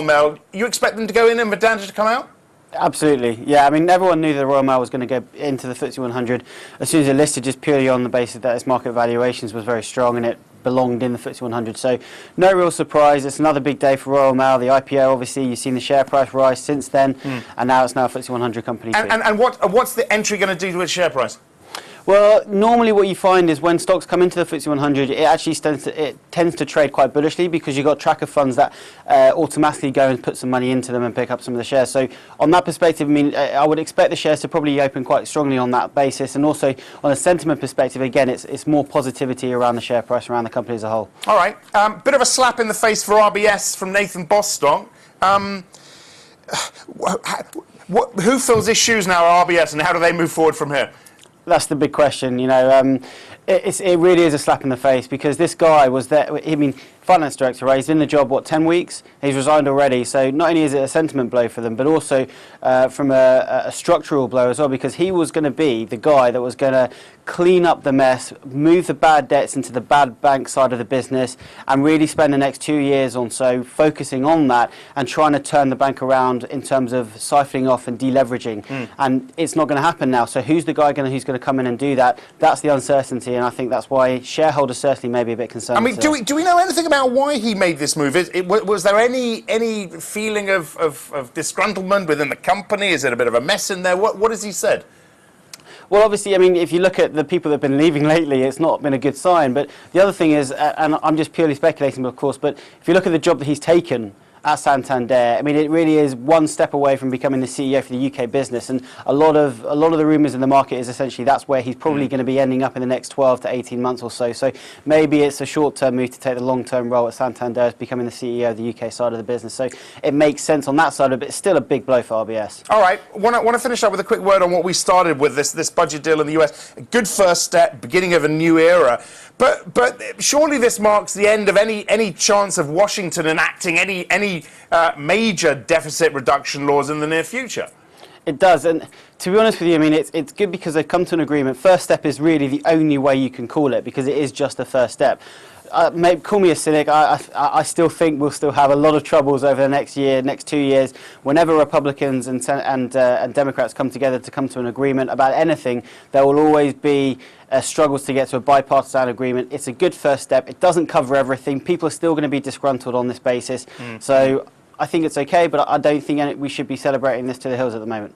Mail, you expect them to go in and Vedanta to come out? Absolutely, yeah. I mean, everyone knew the Royal Mail was going to go into the FTSE 100 as soon as it listed, just purely on the basis that its market valuations was very strong and it belonged in the FTSE 100. So no real surprise. It's another big day for Royal Mail. The IPO, obviously, you've seen the share price rise since then, and now it's now a FTSE 100 company too. And what's the entry going to do to its share price? Well, normally what you find is when stocks come into the FTSE 100, it actually tends to trade quite bullishly because you've got tracker funds that automatically go and put some money into them and pick up some of the shares. So on that perspective, I mean, I would expect the shares to probably open quite strongly on that basis. And also on a sentiment perspective, again, it's more positivity around the share price, around the company as a whole. All right. Bit of a slap in the face for RBS from Nathan Bostock. Who fills his shoes now at RBS, and how do they move forward from here? That's the big question, you know. It really is a slap in the face because this guy was there. I mean, finance director, right? He's been in the job, what, 10 weeks? He's resigned already. So not only is it a sentiment blow for them, but also from a structural blow as well, because he was going to be the guy that was going to clean up the mess, move the bad debts into the bad bank side of the business, and really spend the next 2 years or so focusing on that and trying to turn the bank around in terms of siphoning off and deleveraging. And it's not going to happen now. So who's the guy who's going to come in and do that? That's the uncertainty, and I think that's why shareholders certainly may be a bit concerned. I mean, do we know anything about why he made this move? Was there any feeling of disgruntlement within the company? Is it a bit of a mess in there? What has he said? Well, obviously, I mean, if you look at the people that have been leaving lately, it's not been a good sign. But the other thing is, and I'm just purely speculating, of course, but if you look at the job that he's taken at Santander, I mean, it really is one step away from becoming the CEO for the UK business, and a lot of the rumours in the market is essentially that's where he's probably going to be ending up in the next 12 to 18 months or so. So maybe it's a short-term move to take the long-term role at Santander as becoming the CEO of the UK side of the business. So it makes sense on that side of it, but it's still a big blow for RBS. All right, want to finish up with a quick word on what we started with, this budget deal in the US. A good first step, beginning of a new era. But surely this marks the end of any chance of Washington enacting any major deficit reduction laws in the near future. It does, and to be honest with you, I mean, it's good because they've come to an agreement. First step is really the only way you can call it because it is just a first step. Call me a cynic. I still think we'll still have a lot of troubles over the next 2 years. Whenever Republicans and Democrats come together to come to an agreement about anything, there will always be struggles to get to a bipartisan agreement. It's a good first step. It doesn't cover everything. People are still going to be disgruntled on this basis. So I think it's okay, but I don't think we should be celebrating this to the hills at the moment.